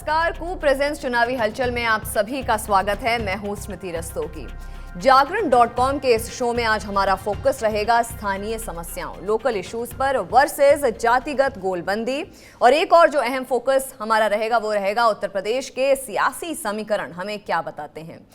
नमस्कार, कू प्रेजेंस चुनावी हलचल में आप सभी का स्वागत है। मैं हूं स्मृति रस्तोगी। जागरण.com के इस शो में आज हमारा फोकस रहेगा स्थानीय समस्याओं, लोकल इश्यूज पर वर्सेस जातिगत गोलबंदी। और एक और जो अहम फोकस हमारा रहेगा वो रहेगा उत्तर प्रदेश के सियासी समीकरण हमें क्या बताते हैं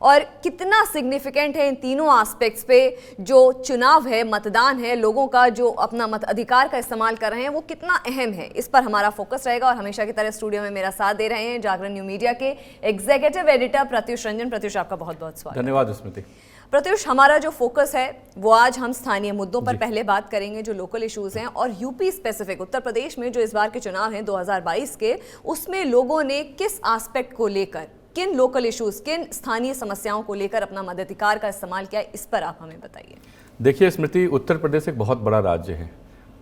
और कितना सिग्निफिकेंट है इन तीनों एस्पेक्ट्स पे। जो चुनाव है, मतदान है, लोगों का जो अपना मत अधिकार का इस्तेमाल कर रहे हैं वो कितना अहम है, इस पर हमारा फोकस रहेगा। और हमेशा की तरह स्टूडियो में मेरा साथ दे रहे हैं जागरण न्यू मीडिया के एग्जीक्यूटिव एडिटर प्रत्युष रंजन। प्रत्युष, आपका बहुत बहुत स्वागत। धन्यवाद स्मृति। प्रत्युष, हमारा जो फोकस है वो आज हम स्थानीय मुद्दों पर पहले बात करेंगे, जो लोकल इश्यूज हैं और यूपी स्पेसिफिक उत्तर प्रदेश में जो इस बार के चुनाव हैं 2022 के, उसमें लोगों ने किस एस्पेक्ट को लेकर, किन लोकल इश्यूज, किन स्थानीय समस्याओं को लेकर अपना मताधिकार का इस्तेमाल किया, इस पर आप हमें बताइए। देखिए स्मृति, उत्तर प्रदेश एक बहुत बड़ा राज्य है।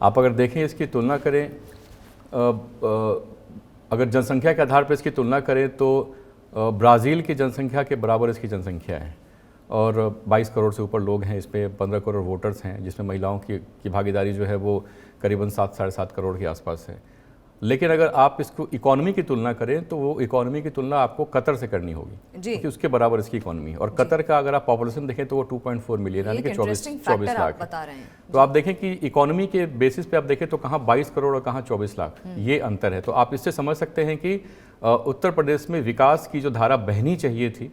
आप अगर देखें, इसकी तुलना करें, अगर जनसंख्या के आधार पर इसकी तुलना करें तो ब्राज़ील की जनसंख्या के बराबर इसकी जनसंख्या है और 22 करोड़ से ऊपर लोग हैं। इस पर 15 करोड़ वोटर्स हैं, जिसमें महिलाओं की भागीदारी जो है वो करीबन 7-7.5 करोड़ के आसपास है। लेकिन अगर आप इसको इकोनॉमी की तुलना करें तो वो इकोनॉमी की तुलना आपको कतर से करनी होगी, क्योंकि उसके बराबर इसकी इकोनॉमी है। और कतर का अगर आप पॉपुलेशन देखें तो वो 2.4 मिलियन यानी कि 24 लाख बता रहे हैं। तो आप देखें कि इकोनॉमी के बेसिस पे आप देखें तो कहाँ 22 करोड़ और कहाँ 24 लाख, ये अंतर है। तो आप इससे समझ सकते हैं कि उत्तर प्रदेश में विकास की जो धारा बहनी चाहिए थी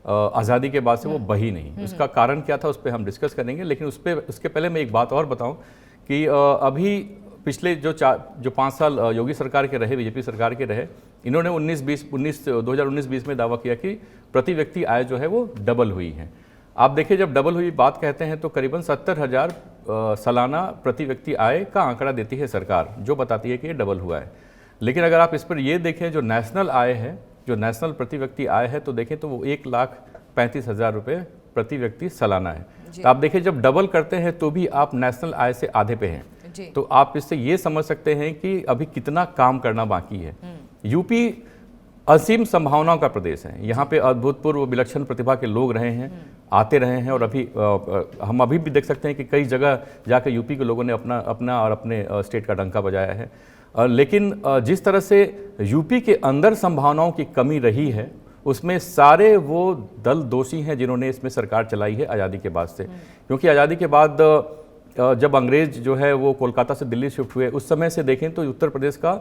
आज़ादी के बाद से वो बही नहीं। उसका कारण क्या था उस पर हम डिस्कस करेंगे, लेकिन उसके पहले मैं एक बात और बताऊँ कि अभी पिछले जो 5 साल योगी सरकार के रहे, बीजेपी सरकार के रहे, इन्होंने 2019-20 में दावा किया कि प्रति व्यक्ति आय जो है वो डबल हुई है। आप देखिए, जब डबल हुई बात कहते हैं तो करीबन 70,000 सालाना प्रति व्यक्ति आय का आंकड़ा देती है सरकार, जो बताती है कि ये डबल हुआ है। लेकिन अगर आप इस पर ये देखें, जो नेशनल आय है, जो नेशनल प्रति व्यक्ति आय है, तो देखें तो वो 1,35,000 रुपये प्रति व्यक्ति सालाना है। तो आप देखिए, जब डबल करते हैं तो भी आप नेशनल आय से आधे पे हैं। तो आप इससे ये समझ सकते हैं कि अभी कितना काम करना बाकी है। यूपी असीम संभावनाओं का प्रदेश है। यहाँ पे अभूतपूर्व विलक्षण प्रतिभा के लोग रहे हैं, आते रहे हैं, और अभी हम अभी भी देख सकते हैं कि कई जगह जाकर यूपी के लोगों ने अपना और अपने स्टेट का डंका बजाया है। लेकिन जिस तरह से यूपी के अंदर संभावनाओं की कमी रही है, उसमें सारे वो दल दोषी हैं जिन्होंने इसमें सरकार चलाई है आज़ादी के बाद से। क्योंकि आज़ादी के बाद जब अंग्रेज जो है वो कोलकाता से दिल्ली शिफ्ट हुए, उस समय से देखें तो उत्तर प्रदेश का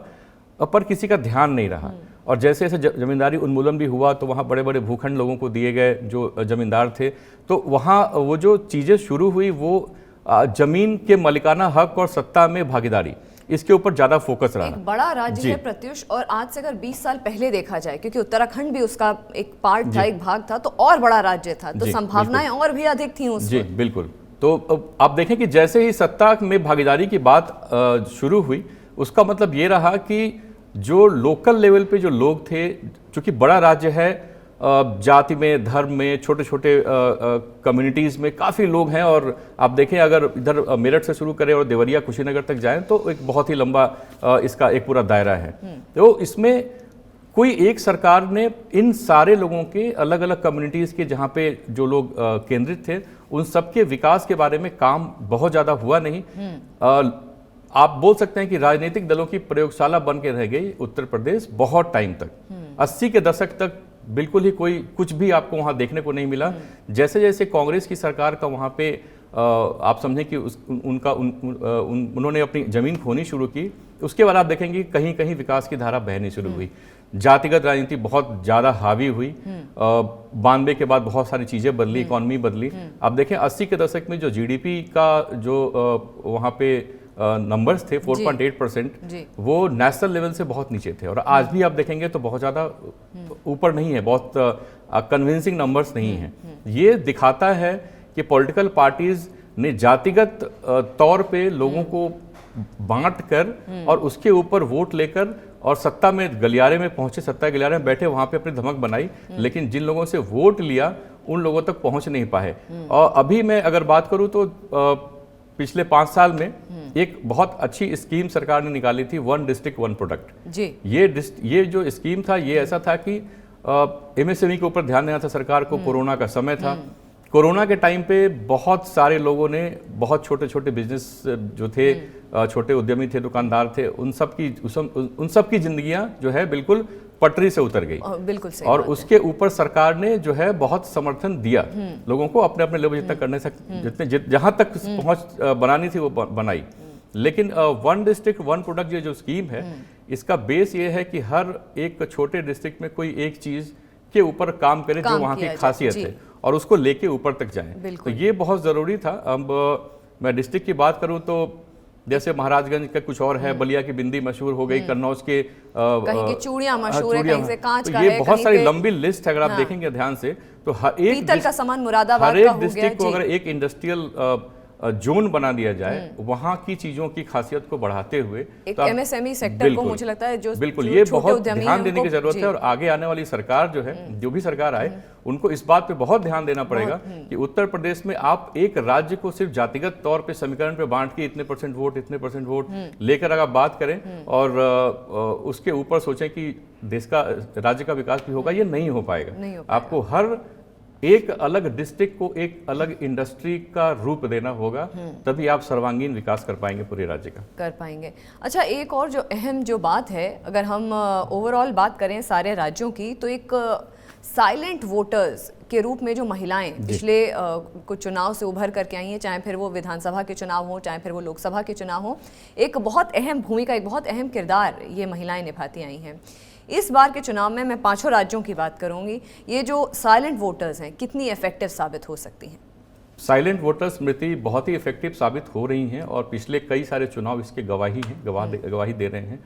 पर किसी का ध्यान नहीं रहा। और जैसे जैसे जमींदारी उन्मूलन भी हुआ तो वहाँ बड़े बड़े भूखंड लोगों को दिए गए जो जमींदार थे। तो वहाँ वो जो चीज़ें शुरू हुई वो जमीन के मालिकाना हक और सत्ता में भागीदारी, इसके ऊपर ज्यादा फोकस रहा। एक बड़ा राज्य है प्रत्युष, और आज से अगर 20 साल पहले देखा जाए, क्योंकि उत्तराखंड भी उसका एक पार्ट था, एक भाग था, तो और बड़ा राज्य था, तो संभावनाएं और भी अधिक थी उसमें। जी बिल्कुल। तो आप देखें कि जैसे ही सत्ता में भागीदारी की बात शुरू हुई, उसका मतलब ये रहा कि जो लोकल लेवल पे जो लोग थे, चूंकि बड़ा राज्य है, जाति में, धर्म में, छोटे छोटे कम्युनिटीज़ में काफ़ी लोग हैं। और आप देखें, अगर इधर मेरठ से शुरू करें और देवरिया कुशीनगर तक जाएं तो एक बहुत ही लंबा इसका एक पूरा दायरा है। तो इसमें कोई एक सरकार ने इन सारे लोगों के, अलग अलग कम्युनिटीज़ के जहाँ पे जो लोग केंद्रित थे, उन सबके विकास के बारे में काम बहुत ज़्यादा हुआ नहीं। आप बोल सकते हैं कि राजनीतिक दलों की प्रयोगशाला बन के रह गई उत्तर प्रदेश बहुत टाइम तक। 80 के दशक तक बिल्कुल ही कुछ भी आपको वहाँ देखने को नहीं मिला। जैसे जैसे कांग्रेस की सरकार का वहाँ पे आप समझें कि उन्होंने अपनी ज़मीन खोनी शुरू की, उसके बाद आप देखेंगे कहीं कहीं विकास की धारा बहनी शुरू हुई। जातिगत राजनीति बहुत ज़्यादा हावी हुई। 92 के बाद बहुत सारी चीज़ें बदली, इकॉनमी बदली। आप देखें 80 के दशक में जो जीडीपी का जो वहाँ पे नंबर्स थे 4.8%, वो नेशनल लेवल से बहुत नीचे थे। और आज भी आप देखेंगे तो बहुत ज़्यादा ऊपर नहीं है, बहुत कन्विंसिंग नंबर्स नहीं हैं। ये दिखाता है कि पॉलिटिकल पार्टीज ने जातिगत तौर पे लोगों को बांट कर और उसके ऊपर वोट लेकर और सत्ता में गलियारे में पहुंचे, सत्ता के गलियारे में बैठे, वहां पे अपनी धमक बनाई। लेकिन जिन लोगों से वोट लिया उन लोगों तक पहुंच नहीं पाए। और अभी मैं अगर बात करूं तो पिछले 5 साल में एक बहुत अच्छी स्कीम सरकार ने निकाली थी, 1 डिस्ट्रिक्ट 1 प्रोडक्ट जी। ये जो स्कीम था, ये ऐसा था कि एमएसएमई के ऊपर ध्यान देना था सरकार को। कोरोना का समय था, कोरोना के टाइम पे बहुत सारे लोगों ने, बहुत छोटे छोटे बिजनेस जो थे, छोटे उद्यमी थे, दुकानदार थे, उन सब की जिंदगियां जो है बिल्कुल पटरी से उतर गई। बिल्कुल सही और बात है। उसके ऊपर सरकार ने जो है बहुत समर्थन दिया लोगों को, अपने अपने लेवल जितना करने जितने जहां तक पहुंच बनानी थी वो बनाई। लेकिन वन डिस्ट्रिक्ट वन प्रोडक्ट ये जो स्कीम है, इसका बेस ये है कि हर एक छोटे डिस्ट्रिक्ट में कोई एक चीज के ऊपर काम करे जो वहाँ की खासियत है और उसको लेके ऊपर तक जाए। तो ये बहुत ज़रूरी था। अब मैं डिस्ट्रिक्ट की बात करूँ तो जैसे महाराजगंज का कुछ और है, बलिया की बिंदी मशहूर हो गई, कन्नौज के कहीं की चूड़ियां मशहूर है, कहीं से कांच का ये है, बहुत सारी लंबी लिस्ट है। अगर आप देखेंगे ध्यान से तो हर एक पीतल का सामान मुरादाबाद हर का एक हो डिस्ट्रिक्ट को गया। अगर एक इंडस्ट्रियल जोन बना दिया जाए वहाँ की चीजों की खासियत को बढ़ाते हुए, एक एमएसएमई सेक्टर को मुझे लगता है जो बिल्कुल ये बहुत ध्यान देने की जरूरत है। और आगे आने वाली सरकार जो है, जो भी सरकार आए, उनको इस बात पे बहुत ध्यान देना पड़ेगा कि उत्तर प्रदेश में आप एक राज्य को सिर्फ जातिगत तौर पे समीकरण पे बांट के इतने % वोट इतने % वोट लेकर अगर बात करें और उसके ऊपर सोचें कि देश का राज्य का विकास भी होगा, ये नहीं हो पाएगा। आपको हर एक अलग डिस्ट्रिक्ट को एक अलग इंडस्ट्री का रूप देना होगा, तभी आप सर्वांगीण विकास कर पाएंगे, पूरे राज्य का कर पाएंगे। अच्छा, एक और जो अहम जो बात है, अगर हम ओवरऑल बात करें सारे राज्यों की, तो एक साइलेंट वोटर्स के रूप में जो महिलाएं पिछले कुछ चुनाव से उभर करके आई हैं, चाहे फिर वो विधानसभा के चुनाव हो, चाहे फिर वो लोकसभा के चुनाव हो, एक बहुत अहम भूमिका, एक बहुत अहम किरदार ये महिलाएं निभाती आई हैं। इस बार के चुनाव में मैं 5 राज्यों की बात करूंगी। ये जो साइलेंट वोटर्स हैं, कितनी इफेक्टिव साबित हो सकती हैं? साइलेंट वोटर्स स्मृति बहुत ही इफेक्टिव साबित हो रही हैं और पिछले कई सारे चुनाव इसके गवाही दे रहे हैं।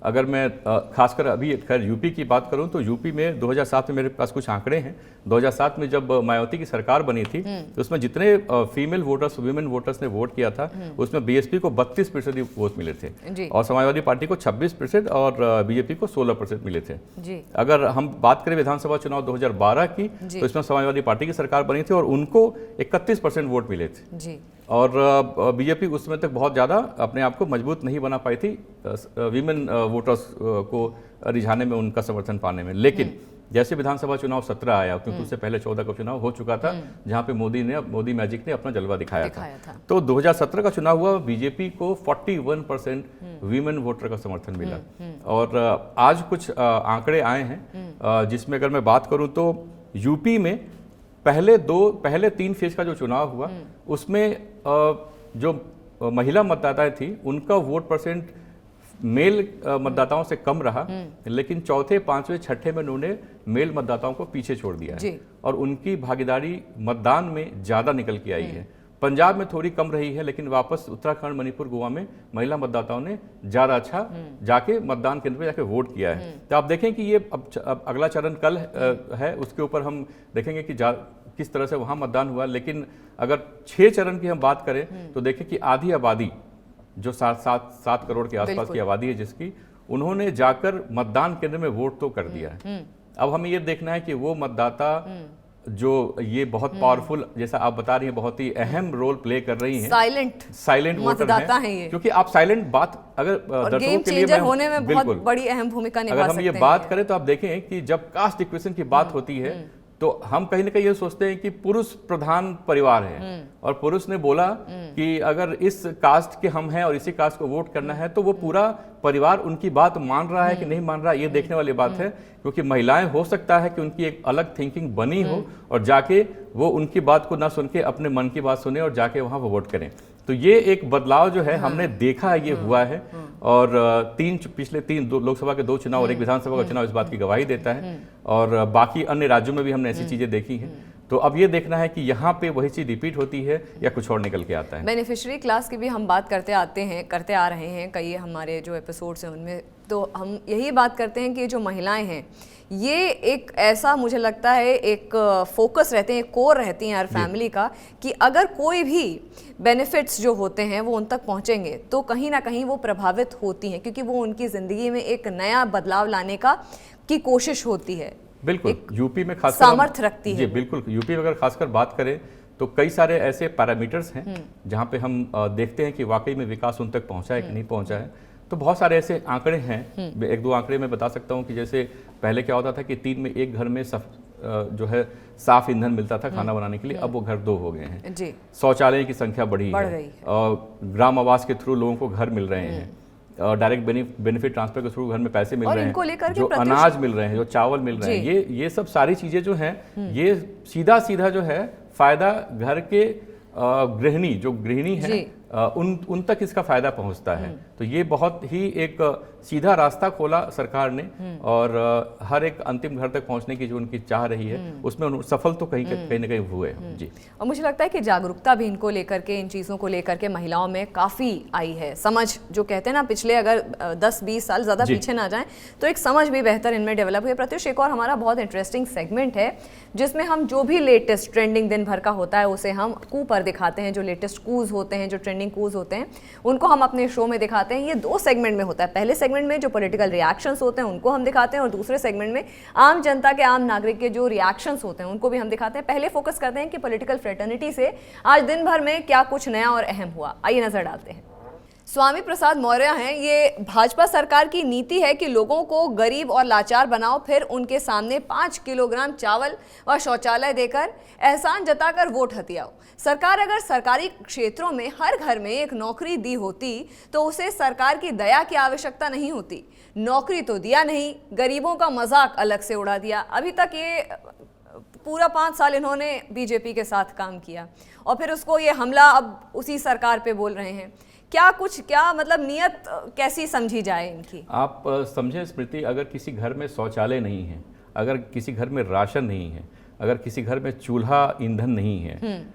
अगर मैं खासकर अभी खैर यूपी की बात करूं तो यूपी में 2007 में मेरे पास कुछ आंकड़े हैं। 2007 में जब मायावती की सरकार बनी थी तो उसमें जितने फीमेल वोटर्स, वुमेन वोटर्स ने वोट किया था, उसमें बीएसपी को 32% वोट मिले थे और समाजवादी पार्टी को 26% और बीजेपी को 16% मिले थे जी। अगर हम बात करें विधानसभा चुनाव 2012 की तो इसमें समाजवादी पार्टी की सरकार बनी थी और उनको 31% वोट मिले थे जी। और बीजेपी उस समय तक बहुत ज़्यादा अपने आप को मजबूत नहीं बना पाई थी वीमेन वोटर्स को रिझाने में, उनका समर्थन पाने में। लेकिन जैसे विधानसभा चुनाव 17 आया, क्योंकि उससे पहले 14 का चुनाव हो चुका था जहां पे मोदी मैजिक ने अपना जलवा दिखाया था। तो 2017 का चुनाव हुआ, बीजेपी को 41% वीमेन वोटर का समर्थन मिला। और आज कुछ आंकड़े आए हैं जिसमें अगर मैं बात करूं तो यूपी में पहले 3 फेज का जो चुनाव हुआ उसमें जो महिला मतदाताएं थी उनका वोट परसेंट मेल मतदाताओं से कम रहा, लेकिन चौथे, पांचवें, छठे में उन्होंने मेल मतदाताओं को पीछे छोड़ दिया है और उनकी भागीदारी मतदान में ज्यादा निकल के आई है। पंजाब में थोड़ी कम रही है, लेकिन वापस उत्तराखंड, मणिपुर, गोवा में महिला मतदाताओं ने ज्यादा अच्छा जाके मतदान केंद्र पे जाके वोट किया है। तो आप देखें कि ये अब अगला चरण कल है, उसके ऊपर हम देखेंगे कि किस तरह से वहां मतदान हुआ। लेकिन अगर 6 चरण की हम बात करें तो देखें कि आधी आबादी जो 7 करोड़ के आसपास की आबादी है जिसकी, उन्होंने जाकर मतदान केंद्र में वोट तो कर दिया है। अब हमें ये देखना है कि वो मतदाता जो ये बहुत पावरफुल, जैसा आप बता रही हैं, बहुत ही अहम रोल प्ले कर रही हैं, साइलेंट मतदाता हैं ये, क्योंकि आप साइलेंट बात अगर दर्शकों के लिए होने में बहुत बड़ी अहम भूमिका निभा सकते हैं। अगर हम ये बात करें तो आप देखें कि जब कास्ट इक्वेशन की बात होती है तो हम कहीं ना कहीं ये सोचते हैं कि पुरुष प्रधान परिवार है और पुरुष ने बोला कि अगर इस कास्ट के हम हैं और इसी कास्ट को वोट करना है, तो वो पूरा परिवार उनकी बात मान रहा है कि नहीं मान रहा, ये देखने वाली बात है। क्योंकि महिलाएं हो सकता है कि उनकी एक अलग थिंकिंग बनी हो और जाके वो उनकी बात को ना सुन के अपने मन की बात सुने और जाके वहां वो वोट करें। तो ये एक बदलाव जो है हमने देखा है, ये हुआ है। और पिछले 3 लोकसभा के 2 चुनाव और एक विधानसभा का चुनाव इस बात की गवाही देता है और बाकी अन्य राज्यों में भी हमने ऐसी चीजें देखी हैं। तो अब ये देखना है कि यहाँ पे वही चीज रिपीट होती है या कुछ और निकल के आता है। बेनिफिशियरी क्लास की भी हम बात करते आ रहे हैं कई हमारे जो एपिसोड्स हैं उनमें, तो हम यही बात करते हैं कि जो महिलाएं हैं ये एक ऐसा, मुझे लगता है एक फोकस रहते हैं, कोर रहती हैं हर फैमिली का, कि अगर कोई भी बेनिफिट्स जो होते हैं वो उन तक पहुंचेंगे तो कहीं ना कहीं वो प्रभावित होती हैं, क्योंकि वो उनकी ज़िंदगी में एक नया बदलाव लाने की कोशिश होती है। बिल्कुल, यूपी में खासकर सामर्थ्य रखती है। जी बिल्कुल, यूपी में अगर खासकर बात करें तो कई सारे ऐसे पैरामीटर्स हैं जहाँ पे हम देखते हैं कि वाकई में विकास उन तक पहुँचा है कि नहीं पहुँचा है। तो बहुत सारे ऐसे आंकड़े हैं, 1-2 आंकड़े मैं बता सकता हूँ कि जैसे पहले क्या होता था कि 3 में 1 घर में जो है साफ ईंधन मिलता था खाना बनाने के लिए, अब वो घर 2 हो गए हैं जी। शौचालय की संख्या बढ़ गई है और ग्राम आवास के थ्रू लोगों को घर मिल रहे हैं डायरेक्ट बेनिफिट ट्रांसफर के थ्रू घर में पैसे मिल और रहे इनको लेकर हैं, के जो प्रत्युष- अनाज मिल रहे हैं, जो चावल मिल रहे हैं, ये सब सारी चीजें जो हैं ये सीधा सीधा जो है फायदा घर के गृहिणी जो गृहिणी है उन तक इसका फायदा पहुंचता है। तो ये बहुत ही एक सीधा रास्ता खोला सरकार ने और हर एक अंतिम घर तक पहुंचने की जो उनकी चाह रही है उसमें सफल तो कहीं ना कहीं हुए हैं। जी, और मुझे लगता है कि जागरूकता भी इनको लेकर के, इन चीज़ों को लेकर के महिलाओं में काफ़ी आई है। समझ जो कहते हैं ना, पिछले अगर 10-20 साल ज़्यादा पीछे ना जाएं तो एक समझ भी बेहतर इनमें डेवलप हुई है। प्रत्युष, एक और हमारा बहुत इंटरेस्टिंग सेगमेंट है जिसमें हम जो भी लेटेस्ट ट्रेंडिंग दिन भर का होता है उसे हम कू पर दिखाते हैं। जो लेटेस्ट कूज होते हैं, जो ट्रेंडिंग कूज होते हैं, उनको हम अपने शो में दिखाते हैं। ये 2 सेगमेंट में होता है। पहले सेगमेंट में जो पॉलिटिकल रिएक्शंस होते हैं उनको हम दिखाते हैं और दूसरे सेगमेंट में आम जनता के, आम नागरिक के जो रिएक्शंस होते हैं उनको भी हम दिखाते हैं। पहले फोकस करते हैं कि पॉलिटिकल फ्रेटर्निटी से आज दिन भर में क्या कुछ नया और अहम हुआ। आइए नजर डालते हैं। स्वामी प्रसाद मौर्य हैं। ये भाजपा सरकार की नीति है कि लोगों को गरीब और लाचार बनाओ, फिर उनके सामने 5 किलोग्राम चावल व शौचालय देकर एहसान जताकर वोट हथियाओ। सरकार अगर सरकारी क्षेत्रों में हर घर में एक नौकरी दी होती तो उसे सरकार की दया की आवश्यकता नहीं होती। नौकरी तो दिया नहीं, गरीबों का मजाक अलग से उड़ा दिया। अभी तक ये पूरा 5 साल इन्होंने बीजेपी के साथ काम किया और फिर उसको ये हमला अब उसी सरकार पे बोल रहे हैं। क्या मतलब नीयत कैसी समझी जाए इनकी? आप समझें स्मृति, अगर किसी घर में शौचालय नहीं है, अगर किसी घर में राशन नहीं है, अगर किसी घर में चूल्हा ईंधन नहीं है,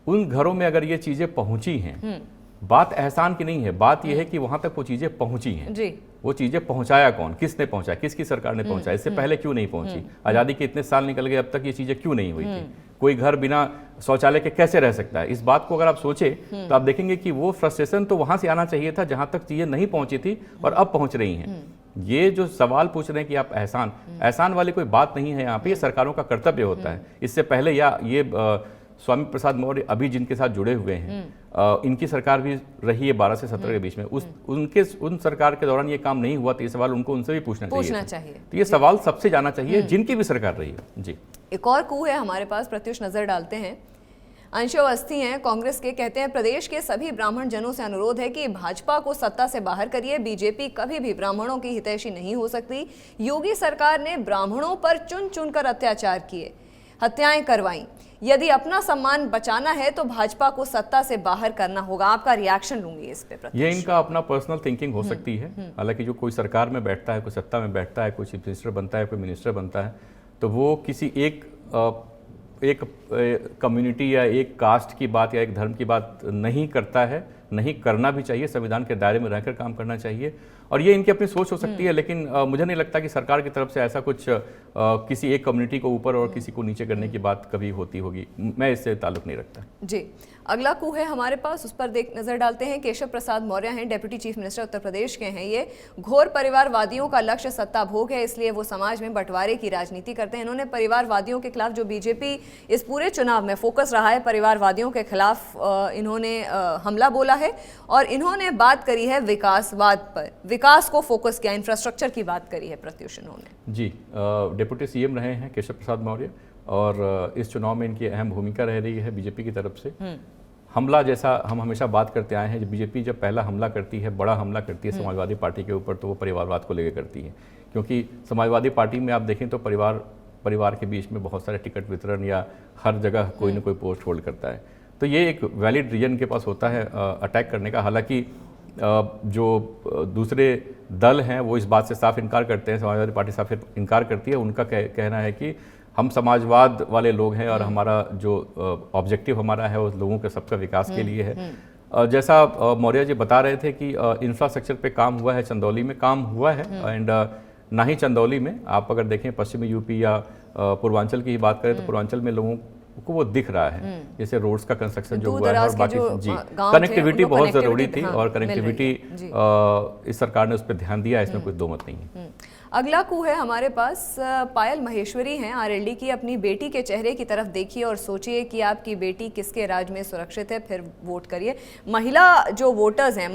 उन घरों में अगर ये चीजें पहुंची हैं, बात एहसान की नहीं है, बात यह है कि वहां तक वो चीजें पहुंची हैं जी। वो चीजें पहुंचाया कौन, किसने पहुंचाया, किसकी सरकार ने पहुंचाया, इससे पहले क्यों नहीं पहुंची, आजादी के इतने साल निकल गए अब तक ये चीजें क्यों नहीं हुई थी, कोई घर बिना शौचालय के कैसे रह सकता है। इस बात को अगर आप सोचे तो आप देखेंगे कि वो फ्रस्ट्रेशन तो वहां से आना चाहिए था जहां तक चीजें नहीं पहुंची थी और अब पहुंच रही हैं। ये जो सवाल पूछ रहे हैं कि आप एहसान वाली कोई बात नहीं है यहाँ पे, ये सरकारों का कर्तव्य होता है। इससे पहले या ये स्वामी प्रसाद मौर्य अभी जिनके साथ जुड़े हुए हैं, इनकी सरकार भी रही है 12 से 17 के बीच में, उन सरकार के दौरान ये काम नहीं हुआ तो ये सवाल उनसे भी पूछना चाहिए। तो ये सवाल सबसे जाना चाहिए जिनकी भी सरकार रही है। जी, एक और कू है हमारे पास, प्रत्युष नजर डालते हैं। अंशु अवस्थी हैं कांग्रेस के, कहते हैं प्रदेश के सभी ब्राह्मण जनों से अनुरोध है कि भाजपा को सत्ता से बाहर करिए। बीजेपी कभी भी ब्राह्मणों की हितैषी नहीं हो सकती। योगी सरकार ने ब्राह्मणों पर चुन चुनकर अत्याचार किए, हत्याएं करवाई। यदि अपना सम्मान बचाना है तो भाजपा को सत्ता से बाहर करना होगा। आपका रिएक्शन लूंगी इस पे। ये इनका अपना पर्सनल थिंकिंग हो सकती है। हालांकि जो कोई सरकार में बैठता है, कोई सत्ता में बैठता है, कोई चीफ मिनिस्टर बनता है, कोई मिनिस्टर बनता है, तो वो किसी एक कम्युनिटी या एक कास्ट की बात या एक धर्म की बात नहीं करता है, नहीं करना भी चाहिए। संविधान के दायरे में रहकर काम करना चाहिए और ये इनकी अपनी सोच हो सकती है, लेकिन मुझे नहीं लगता कि सरकार की तरफ से ऐसा कुछ किसी एक कम्युनिटी को ऊपर और किसी को नीचे करने की बात कभी होती होगी। मैं इससे ताल्लुक नहीं रखता। जी, अगला कू है हमारे पास, उस पर नजर डालते हैं। केशव प्रसाद मौर्य हैं, deputy chief minister Uttar Pradesh के हैं। ये घोर परिवारवादियों का लक्ष्य सत्ता भोग है, इसलिए वो समाज में बंटवारे की राजनीति करते हैं। इन्होंने परिवारवादियों के खिलाफ, जो बीजेपी इस पूरे चुनाव में फोकस रहा है, परिवारवादियों के खिलाफ इन्होंने हमला बोला है और इन्होंने बात करी है विकासवाद पर, विकास को फोकस किया, इंफ्रास्ट्रक्चर की बात करी है प्रत्युष इन्होंने। जी, डिप्टी सीएम रहे हैं केशव प्रसाद मौर्य और इस चुनाव में इनकी अहम भूमिका रह रही है बीजेपी की तरफ से। हमला, जैसा हम हमेशा बात करते आए हैं, जब बीजेपी जब पहला हमला करती है, बड़ा हमला करती है समाजवादी पार्टी के ऊपर, तो वो परिवारवाद को लेकर करती है। क्योंकि समाजवादी पार्टी में आप देखें तो परिवार के बीच में बहुत सारे टिकट वितरण या हर जगह कोई ना कोई पोस्ट होल्ड करता है। तो ये एक वैलिड रीजन के पास होता है अटैक करने का। हालांकि जो दूसरे दल हैं वो इस बात से साफ इनकार करते हैं, समाजवादी पार्टी साफ इनकार करती है। उनका कहना है कि हम समाजवाद वाले लोग हैं और हमारा जो ऑब्जेक्टिव हमारा है वो लोगों के सबका विकास के लिए है। जैसा मौर्य जी बता रहे थे कि इंफ्रास्ट्रक्चर पे काम हुआ है, चंदौली में काम हुआ है एंड ना ही चंदौली में, आप अगर देखें पश्चिमी यूपी या पूर्वांचल की ही बात करें तो पूर्वांचल में लोगों को वो दिख रहा है। जैसे रोड्स का कंस्ट्रक्शन जो हुआ है और बाकी जी, कनेक्टिविटी बहुत ज़रूरी थी और कनेक्टिविटी इस सरकार ने उस पर ध्यान दिया, इसमें कोई दो मत नहीं है। अगला कू है हमारे पास, पायल महेश्वरी हैं आरएलडी की। अपनी बेटी के चेहरे की तरफ देखिए और सोचिए कि आपकी बेटी किसके राज में सुरक्षित है, फिर वोट करिए। महिला जो वोटर्स हैं,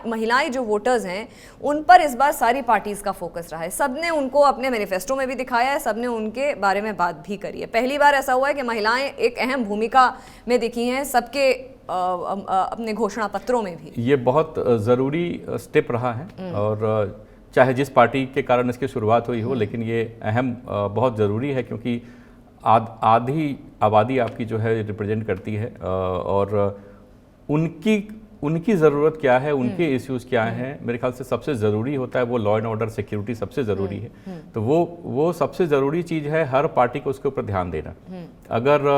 महिलाएं जो वोटर्स हैं, उन पर इस बार सारी पार्टीज का फोकस रहा है। सबने उनको अपने मैनिफेस्टो में भी दिखाया है, सबने उनके बारे में बात भी करी है। पहली बार ऐसा हुआ है कि महिलाएं एक अहम भूमिका में दिखी हैं, सबके अपने घोषणा पत्रों में भी। ये बहुत ज़रूरी स्टेप रहा है और चाहे जिस पार्टी के कारण इसकी शुरुआत हुई हो, लेकिन ये अहम बहुत ज़रूरी है क्योंकि आधी आबादी आपकी जो है रिप्रेजेंट करती है और उनकी ज़रूरत क्या है, उनके इश्यूज़ क्या हैं, मेरे ख्याल से सबसे ज़रूरी होता है वो लॉ एंड ऑर्डर सिक्योरिटी सबसे ज़रूरी है। तो वो सबसे ज़रूरी चीज़ है, हर पार्टी को उसके ऊपर ध्यान देना। अगर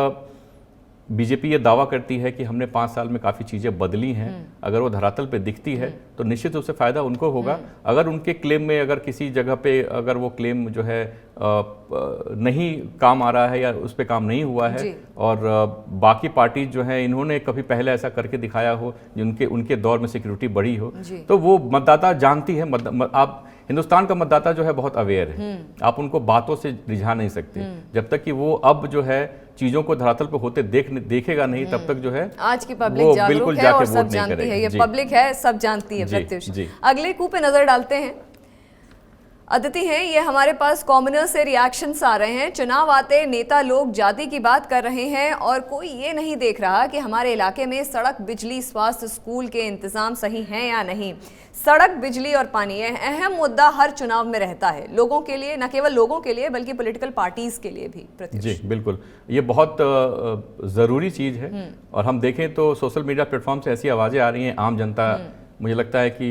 बीजेपी ये दावा करती है कि हमने 5 साल में काफ़ी चीज़ें बदली हैं, अगर वो धरातल पे दिखती है तो निश्चित रूप से फ़ायदा उनको होगा। अगर उनके क्लेम में अगर किसी जगह पे अगर वो क्लेम जो है नहीं काम आ रहा है या उस पर काम नहीं हुआ है और बाकी पार्टी जो है इन्होंने कभी पहले ऐसा करके दिखाया हो जिनके उनके दौर में सिक्योरिटी बढ़ी हो, तो वो मतदाता जानती है। आप हिंदुस्तान का मतदाता जो है बहुत अवेयर है, आप उनको बातों से रिझा नहीं सकते। जब तक कि वो अब जो है चीजों को धरातल पर होते देखेगा नहीं, तब तक जो है आज की पब्लिक जागरूक है और सब जानती है, ये पब्लिक है, सब जानती है। प्रत्युष, अगले coup पे नजर डालते हैं। अदिति हैं, ये हमारे पास कॉमनर से रिएक्शंस आ रहे हैं। चुनाव आते नेता लोग जाति की बात कर रहे हैं और कोई ये नहीं देख रहा कि हमारे इलाके में सड़क, बिजली, स्वास्थ्य, स्कूल के इंतजाम सही हैं या नहीं। सड़क, बिजली और पानी यह अहम मुद्दा हर चुनाव में रहता है, लोगों के लिए, न केवल लोगों के लिए बल्कि पॉलिटिकल पार्टीज के लिए भी। जी बिल्कुल, ये बहुत ज़रूरी चीज़ है और हम देखें तो सोशल मीडिया प्लेटफॉर्म से ऐसी आवाज़ें आ रही हैं, आम जनता, मुझे लगता है कि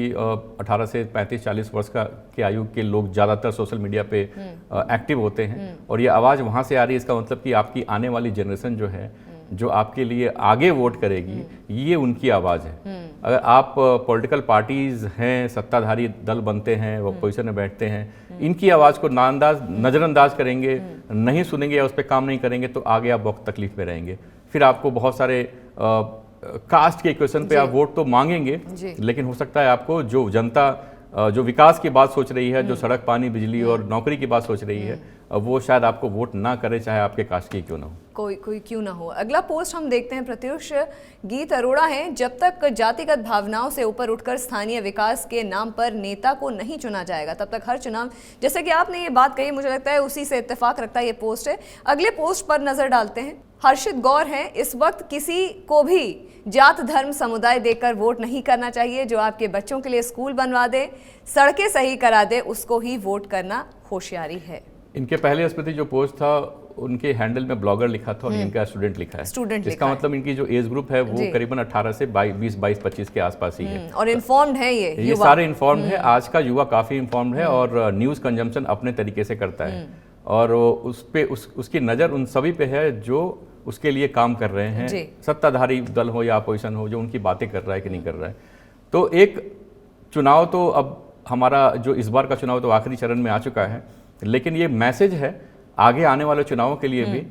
18 से 35-40 वर्ष के आयु के लोग ज़्यादातर सोशल मीडिया पे एक्टिव होते हैं और ये आवाज़ वहाँ से आ रही है। इसका मतलब कि आपकी आने वाली जनरेशन जो है, जो आपके लिए आगे वोट करेगी, ये उनकी आवाज़ है। अगर आप पॉलिटिकल पार्टीज़ हैं, सत्ताधारी दल बनते हैं, वो पोजीशन में बैठते हैं, इनकी आवाज़ को नज़रअंदाज करेंगे, नहीं सुनेंगे या उस पर काम नहीं करेंगे तो आगे आप बहुत तकलीफ में रहेंगे। फिर आपको बहुत सारे कास्ट के क्वेश्चन पे आप वोट तो मांगेंगे, लेकिन हो सकता है आपको जो जनता जो विकास की बात सोच रही है, जो सड़क, पानी, बिजली और नौकरी की बात सोच रही है, वो शायद आपको वोट ना करे, चाहे आपके कास्ट की क्यों ना हो, कोई क्यों ना हो। अगला पोस्ट हम देखते हैं। प्रत्युष, गीत अरोड़ा हैं, जब तक जातिगत भावनाओं से ऊपर उठकर स्थानीय विकास के नाम पर नेता को नहीं चुना जाएगा, तब तक हर चुनाव, जैसे कि आपने ये बात कही, मुझे लगता है उसी से इत्तेफाक रखता है ये पोस्ट है। अगले पोस्ट पर नजर डालते हैं। हर्षित गौर हैं, इस वक्त किसी को भी जात, धर्म, समुदाय देकर वोट नहीं करना चाहिए। जो आपके बच्चों के लिए स्कूल बनवा दे, सड़कें सही करा दे, उसको ही वोट करना होशियारी है। इनके पहले स्मृति जो पोस्ट था, उनके हैंडल में ब्लॉगर लिखा था और इनका स्टूडेंट लिखा है। स्टूडेंट इसका मतलब इनकी जो एज ग्रुप है वो करीबन 18 से 22-25 के आसपास ही है और इन्फॉर्म्ड है। ये सारे इन्फॉर्म्ड है। आज का युवा काफ़ी इन्फॉर्म्ड है और न्यूज़ कंजम्पशन अपने तरीके से करता है और उसकी नज़र उन सभी पे है जो उसके लिए काम कर रहे हैं, सत्ताधारी दल हो या अपोजिशन हो, जो उनकी बातें कर रहा है कि नहीं कर रहा है। तो एक चुनाव तो अब हमारा जो इस बार का चुनाव तो आखिरी चरण में आ चुका है, लेकिन ये मैसेज है आगे आने वाले चुनावों के लिए भी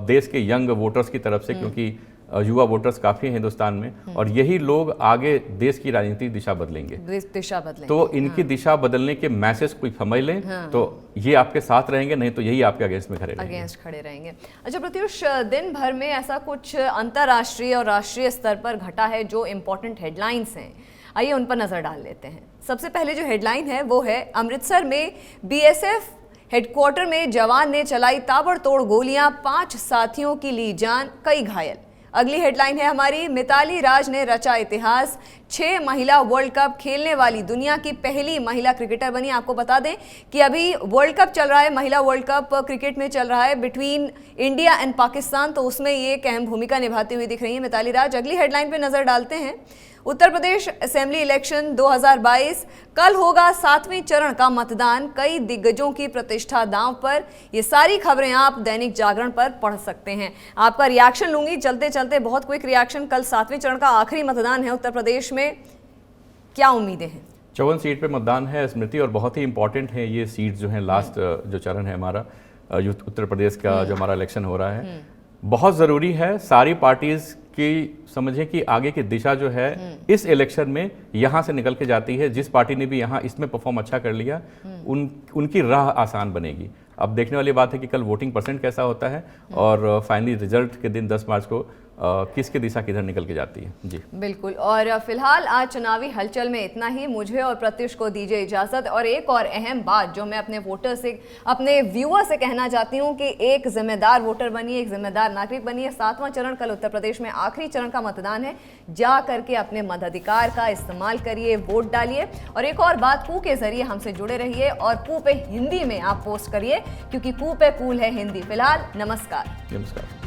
देश के यंग वोटर्स की तरफ से, क्योंकि युवा वोटर्स काफ़ी हैं हिंदुस्तान में और यही लोग आगे देश की राजनीतिक दिशा बदलेंगे। तो इनकी दिशा बदलने के मैसेज कोई समझ लें तो ये आपके साथ रहेंगे, नहीं तो यही आपके अगेंस्ट में खड़े रहेंगे। अच्छा प्रत्युष, दिन भर में ऐसा कुछ अंतर्राष्ट्रीय और राष्ट्रीय स्तर पर घटा है जो इम्पोर्टेंट हेडलाइंस हैं, आइए उन पर नजर डाल लेते हैं। सबसे पहले जो हेडलाइन है वो है, अमृतसर में BSF हेडक्वार्टर में जवान ने चलाई ताबड़तोड़ गोलियां, 5 साथियों की ली जान, कई घायल। अगली हेडलाइन है हमारी, मिताली राज ने रचा इतिहास, 6 महिला वर्ल्ड कप खेलने वाली दुनिया की पहली महिला क्रिकेटर बनी। आपको बता दें कि अभी वर्ल्ड कप चल रहा है, महिला वर्ल्ड कप क्रिकेट में चल रहा है बिटवीन इंडिया एंड पाकिस्तान, तो उसमें ये एक अहम भूमिका निभाती हुई दिख रही है मिताली राज। अगली हेडलाइन पे नजर डालते हैं, उत्तर प्रदेश असेंबली इलेक्शन 2022, कल होगा 7वें चरण का मतदान, कई दिग्गजों की प्रतिष्ठा दांव पर। ये सारी खबरें आप दैनिक जागरण पर पढ़ सकते हैं। आपका रिएक्शन लूंगी चलते चलते, बहुत क्विक रिएक्शन। कल 7वें चरण का आखिरी मतदान है उत्तर प्रदेश में, क्या उम्मीदें हैं? 54 सीट पे मतदान है स्मृति और बहुत ही इंपॉर्टेंट है ये सीट जो है, लास्ट जो चरण है हमारा उत्तर प्रदेश का जो हमारा इलेक्शन हो रहा है, बहुत ज़रूरी है। सारी पार्टीज़ की समझें कि आगे की दिशा जो है इस इलेक्शन में यहाँ से निकल के जाती है। जिस पार्टी ने भी यहाँ इसमें परफॉर्म अच्छा कर लिया, उनकी राह आसान बनेगी। अब देखने वाली बात है कि कल वोटिंग परसेंट कैसा होता है और फाइनली रिजल्ट के दिन 10 मार्च को किसकी दिशा किधर निकल के जाती है। जी बिल्कुल। और फिलहाल आज चुनावी हलचल में इतना ही। मुझे और प्रत्युष को दीजिए इजाजत। और एक और अहम बात जो मैं अपने वोटर से, अपने व्यूअर से कहना चाहती हूँ कि एक जिम्मेदार वोटर बनिए, एक जिम्मेदार नागरिक बनिए। 7वां चरण कल उत्तर प्रदेश में आखिरी चरण का मतदान है। जा करके अपने मताधिकार का इस्तेमाल करिए, वोट डालिए। और एक और बात, पू के जरिए हमसे जुड़े रहिए और पू पे हिंदी में आप पोस्ट करिए, क्योंकि पू पे कूल है हिंदी। फिलहाल नमस्कार। नमस्कार।